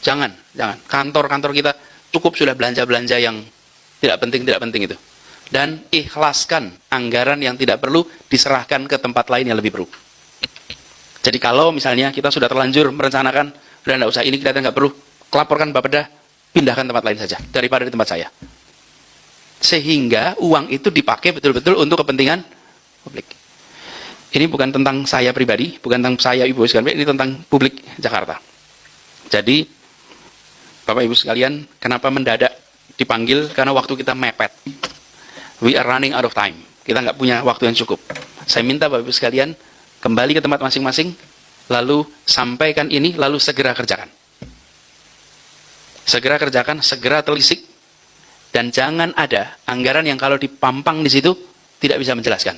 Jangan. Kantor-kantor kita cukup sudah belanja-belanja yang tidak penting itu. Dan ikhlaskan anggaran yang tidak perlu diserahkan ke tempat lain yang lebih perlu. Jadi kalau misalnya kita sudah terlanjur merencanakan, udah nggak usah, ini kita nggak perlu, laporkan Bapeda, pindahkan tempat lain saja, daripada di tempat saya. Sehingga uang itu dipakai betul-betul untuk kepentingan publik. Ini bukan tentang saya pribadi, bukan tentang saya Ibu sekalian, ini tentang publik Jakarta. Jadi, Bapak Ibu sekalian, kenapa mendadak dipanggil? Karena waktu kita mepet. We are running out of time. Kita nggak punya waktu yang cukup. Saya minta Bapak Ibu sekalian, kembali ke tempat masing-masing, lalu sampaikan ini, lalu segera kerjakan. Segera kerjakan, segera telisik, dan jangan ada anggaran yang kalau dipampang di situ tidak bisa menjelaskan.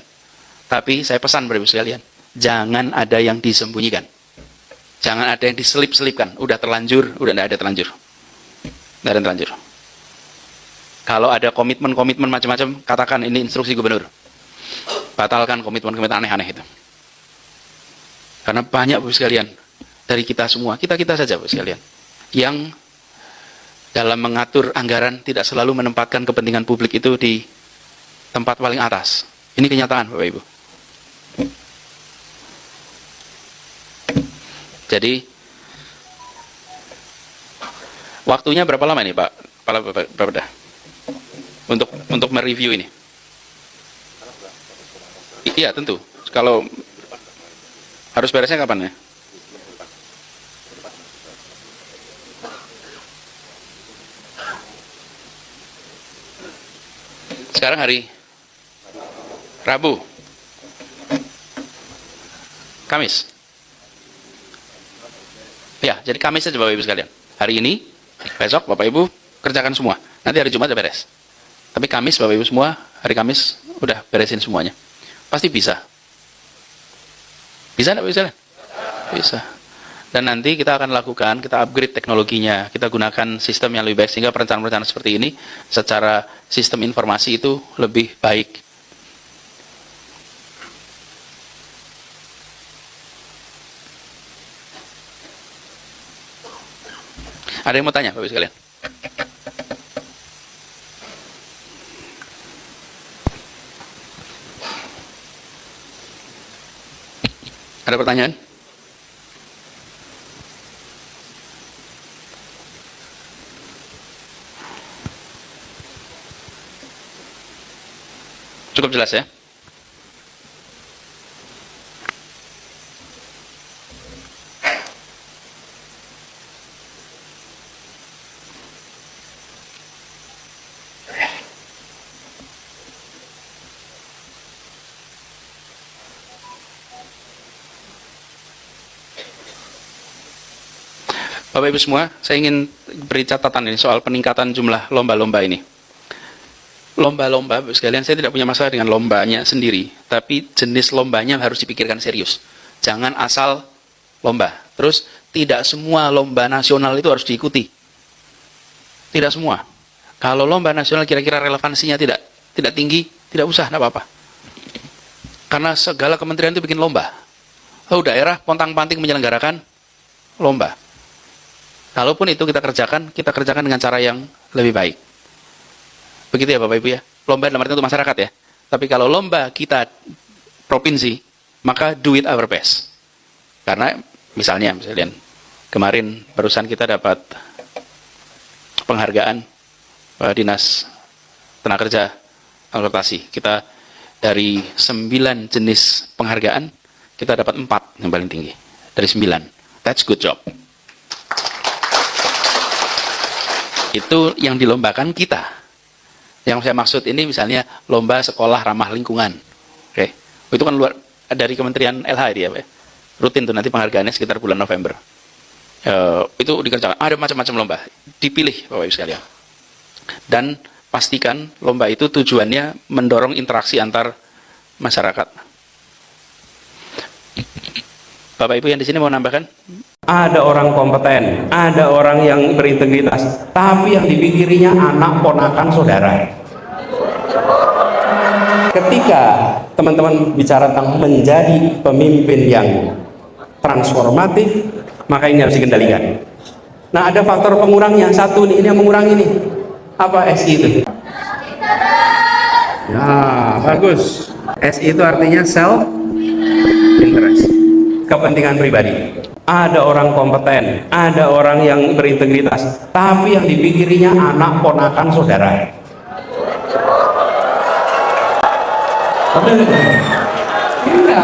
Tapi saya pesan Bapak Ibu sekalian, jangan ada yang disembunyikan. Jangan ada yang diselip-selipkan. Udah terlanjur, udah tidak ada terlanjur. Tidak ada terlanjur. Kalau ada komitmen-komitmen macam-macam, katakan ini instruksi gubernur. Batalkan komitmen-komitmen aneh-aneh itu. Karena banyak Bapak Ibu sekalian, dari kita semua, kita-kita saja Bapak Ibu sekalian, yang dalam mengatur anggaran tidak selalu menempatkan kepentingan publik itu di tempat paling atas. Ini kenyataan Bapak Ibu. Jadi waktunya berapa lama ini Pak Bapeda untuk mereview ini? Iya tentu. Kalau harus beresnya kapan ya? Sekarang hari Rabu, Kamis. Ya, jadi Kamis saja Bapak Ibu sekalian. Hari ini, besok Bapak Ibu kerjakan semua. Nanti hari Jumat udah beres. Tapi Kamis Bapak Ibu semua, hari Kamis udah beresin semuanya. Pasti bisa. Bisa enggak Bapak Ibu sekalian? Bisa. Dan nanti kita akan lakukan, kita upgrade teknologinya, kita gunakan sistem yang lebih baik, sehingga perencanaan-perencanaan seperti ini, secara sistem informasi itu lebih baik. Ada yang mau tanya Bapak Ibu sekalian? Ada pertanyaan? Cukup jelas ya? Bapak Ibu semua, saya ingin beri catatan ini soal peningkatan jumlah lomba-lomba ini. Lomba-lomba, Bapak sekalian, saya tidak punya masalah dengan lombanya sendiri, tapi jenis lombanya harus dipikirkan serius. Jangan asal lomba. Terus, tidak semua lomba nasional itu harus diikuti. Tidak semua. Kalau lomba nasional kira-kira relevansinya tidak tinggi, tidak usah, tidak apa-apa. Karena segala kementerian itu bikin lomba. Oh, daerah pontang-panting menyelenggarakan lomba. Kalaupun itu kita kerjakan dengan cara yang lebih baik. Begitu ya Bapak Ibu ya. Lomba dalam arti untuk masyarakat ya. Tapi kalau lomba kita provinsi, maka do it our best. Karena misalnya kemarin barusan kita dapat penghargaan Dinas Tenaga Kerja Transportasi. Kita dari 9 jenis penghargaan, kita dapat 4 yang paling tinggi. Dari 9. That's good job. Itu yang dilombakan kita. Yang saya maksud ini misalnya lomba sekolah ramah lingkungan. Oke. Itu kan luar dari Kementerian LH dia, Pak. Rutin tuh nanti penghargaannya sekitar bulan November. Itu dikerjakan. Ada macam-macam lomba. Dipilih Bapak Ibu sekalian. Dan pastikan lomba itu tujuannya mendorong interaksi antar masyarakat. Bapak Ibu yang di sini mau nambahkan? Ada orang kompeten, ada orang yang berintegritas, tapi yang dipikirinya anak ponakan saudara. Ketika teman-teman bicara tentang menjadi pemimpin yang transformatif, maka ini harus dikendalikan. Nah, ada faktor pengurangnya. Satu nih, ini yang mengurangi nih. Apa SI itu? Nah, bagus. SI itu artinya self interest, kepentingan pribadi. Ada orang kompeten, ada orang yang berintegritas, tapi yang dipikirinya anak ponakan saudara. Iya.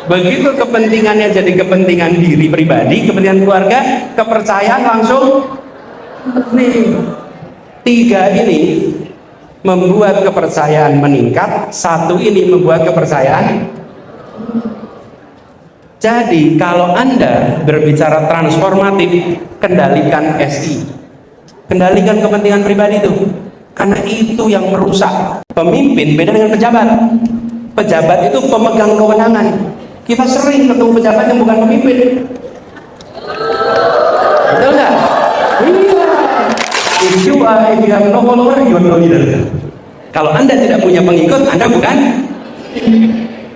Begitu kepentingannya jadi kepentingan diri pribadi, kepentingan keluarga, kepercayaan langsung nih. Tiga ini membuat kepercayaan meningkat, satu ini membuat kepercayaan. Jadi kalau Anda berbicara transformatif, kendalikan SI, kendalikan kepentingan pribadi itu, karena itu yang merusak. Pemimpin beda dengan pejabat. Pejabat itu pemegang kewenangan. Kita sering ketemu pejabat yang bukan pemimpin. Betul nggak? Iya. If you have no follower, you are no leader. Kalau Anda tidak punya pengikut, Anda bukan.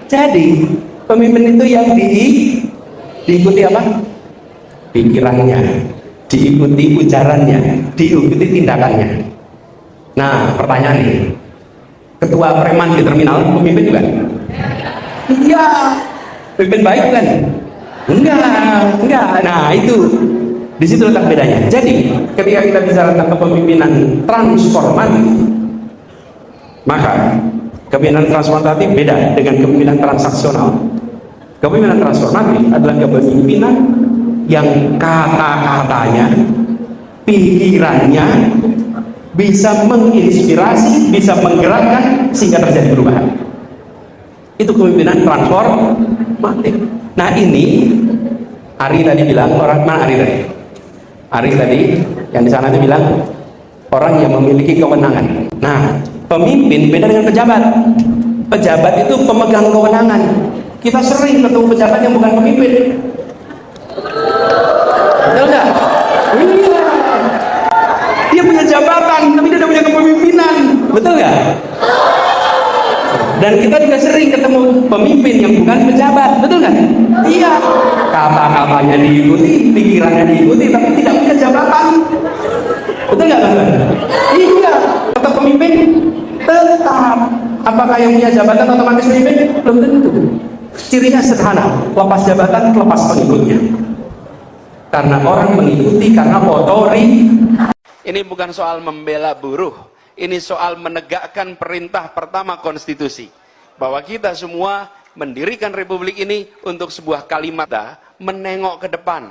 Jadi pemimpin itu yang diikuti apa? Pikirannya, diikuti ujarannya, diikuti tindakannya. Nah, pertanyaan ini, ketua preman di terminal pemimpin juga? Iya. Pemimpin baik kan? Enggak. Nah, itu di situ letak bedanya. Jadi, ketika kita bicara tentang kepemimpinan transformatif, maka kepemimpinan transformatif beda dengan kepemimpinan transaksional. Kepemimpinan transformatif adalah kepemimpinan yang kata-katanya, pikirannya bisa menginspirasi, bisa menggerakkan sehingga terjadi perubahan. Itu kepemimpinan transformatif. Nah, ini Ari tadi bilang, orang mana Ari tadi? Ari tadi yang di sana itu bilang orang yang memiliki kewenangan. Nah, pemimpin beda dengan pejabat. Pejabat itu pemegang kewenangan. Kita sering ketemu pejabat yang bukan pemimpin. Betul nggak? Iya. Dia punya jabatan, tapi dia tidak punya kepemimpinan. Betul nggak? Dan kita juga sering ketemu pemimpin yang bukan pejabat. Betul nggak? Iya. Kata-katanya diikuti, pikirannya diikuti, tapi tidak punya jabatan. Betul nggak, Mas? Iya. Tetap pemimpin? Tetap. Apakah yang punya jabatan otomatis pemimpin? Belum tentu. Cirinya sederhana, lepas jabatan, lepas pengikutnya. Karena orang mengikuti karena otori. Ini bukan soal membela buruh, ini soal menegakkan perintah pertama konstitusi. Bahwa kita semua mendirikan republik ini untuk sebuah kalimat, menengok ke depan.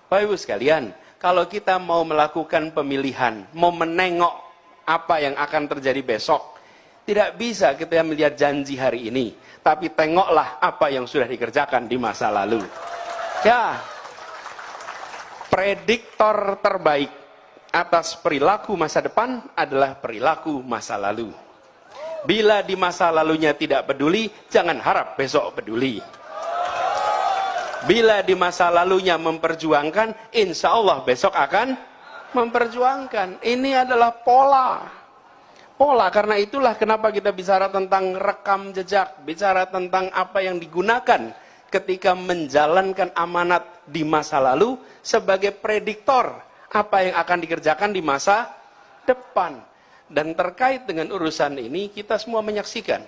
Bapak Ibu sekalian, kalau kita mau melakukan pemilihan, mau menengok apa yang akan terjadi besok, tidak bisa kita melihat janji hari ini, tapi tengoklah apa yang sudah dikerjakan di masa lalu. Ya, prediktor terbaik atas perilaku masa depan adalah perilaku masa lalu. Bila di masa lalunya tidak peduli, jangan harap besok peduli. Bila di masa lalunya memperjuangkan, insya Allah besok akan memperjuangkan. Ini adalah pola. Karena itulah kenapa kita bicara tentang rekam jejak, bicara tentang apa yang digunakan ketika menjalankan amanat di masa lalu sebagai prediktor apa yang akan dikerjakan di masa depan. Dan terkait dengan urusan ini, kita semua menyaksikan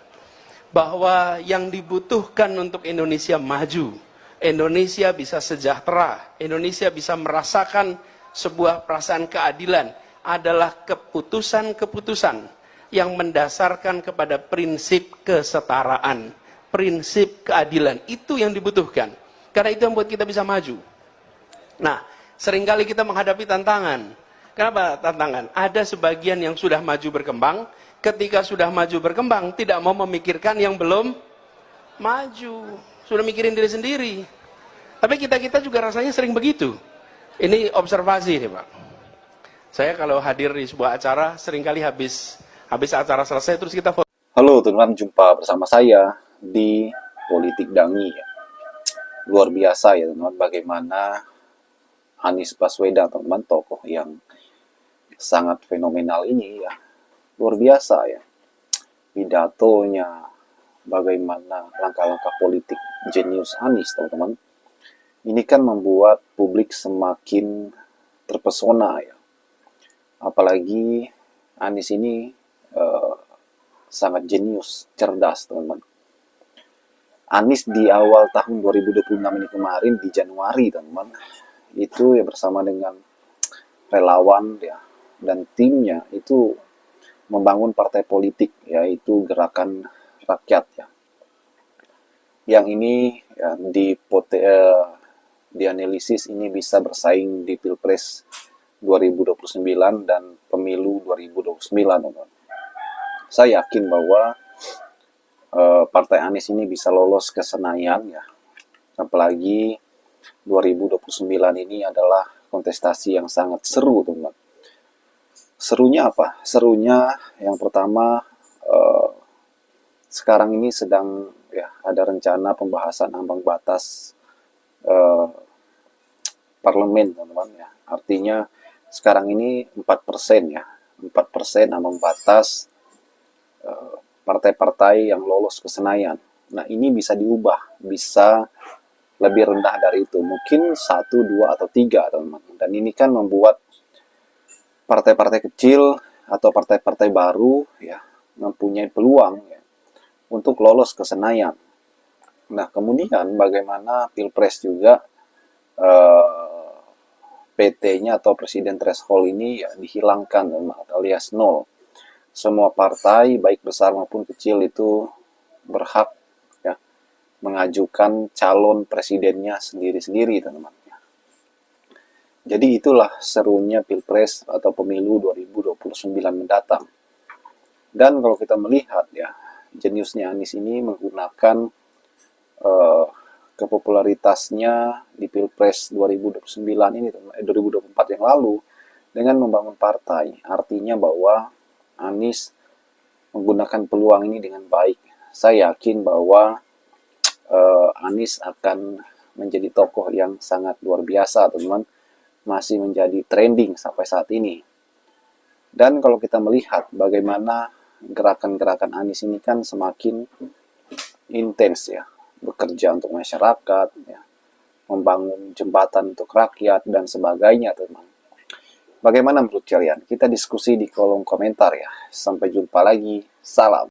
bahwa yang dibutuhkan untuk Indonesia maju, Indonesia bisa sejahtera, Indonesia bisa merasakan sebuah perasaan keadilan, adalah keputusan-keputusan yang mendasarkan kepada prinsip kesetaraan, prinsip keadilan. Itu yang dibutuhkan. Karena itu yang membuat kita bisa maju. Nah, seringkali kita menghadapi tantangan. Kenapa tantangan? Ada sebagian yang sudah maju berkembang, ketika sudah maju berkembang, tidak mau memikirkan yang belum maju. Sudah mikirin diri sendiri. Tapi kita juga rasanya sering begitu. Ini observasi nih Pak. Saya kalau hadir di sebuah acara, seringkali habis acara selesai, terus kita foto. Halo teman-teman, jumpa bersama saya di Politik Dangi. Luar biasa ya teman-teman, bagaimana Anies Baswedan, teman-teman, tokoh yang sangat fenomenal ini ya. Luar biasa ya. Pidatonya, bagaimana langkah-langkah politik jenius Anies, teman-teman. Ini kan membuat publik semakin terpesona ya. Apalagi Anies ini sangat jenius, cerdas teman-teman. Anies di awal tahun 2026 ini kemarin di Januari teman-teman, itu ya bersama dengan relawan ya dan timnya itu membangun partai politik yaitu Gerakan Rakyat ya. Yang ini ya, dianalisis ini bisa bersaing di Pilpres 2029 dan Pemilu 2029 teman-teman. Saya yakin bahwa Partai Anies ini bisa lolos ke Senayan ya. Apalagi 2029 ini adalah kontestasi yang sangat seru teman-teman. Serunya apa? Serunya yang pertama sekarang ini sedang ya ada rencana pembahasan ambang batas parlemen teman-teman ya. Artinya sekarang ini 4% ya. 4% ambang batas partai-partai yang lolos ke Senayan. Nah, ini bisa diubah, bisa lebih rendah dari itu. Mungkin 1, 2, atau 3, teman-teman. Dan ini kan membuat partai-partai kecil atau partai-partai baru ya mempunyai peluang ya, untuk lolos ke Senayan. Nah, kemudian bagaimana Pilpres juga PT-nya atau Presiden Threshold ini ya dihilangkan alias nol. Semua partai baik besar maupun kecil itu berhak ya mengajukan calon presidennya sendiri-sendiri teman-teman. Jadi itulah serunya Pilpres atau Pemilu 2029 mendatang. Dan kalau kita melihat ya jeniusnya Anies ini menggunakan kepopularitasnya di Pilpres 2029 ini 2024 yang lalu dengan membangun partai. Artinya bahwa Anies menggunakan peluang ini dengan baik. Saya yakin bahwa Anies akan menjadi tokoh yang sangat luar biasa, teman-teman. Masih menjadi trending sampai saat ini. Dan kalau kita melihat bagaimana gerakan-gerakan Anies ini kan semakin intens ya, bekerja untuk masyarakat, ya, membangun jembatan untuk rakyat dan sebagainya, teman. Bagaimana menurut kalian? Kita diskusi di kolom komentar ya. Sampai jumpa lagi. Salam.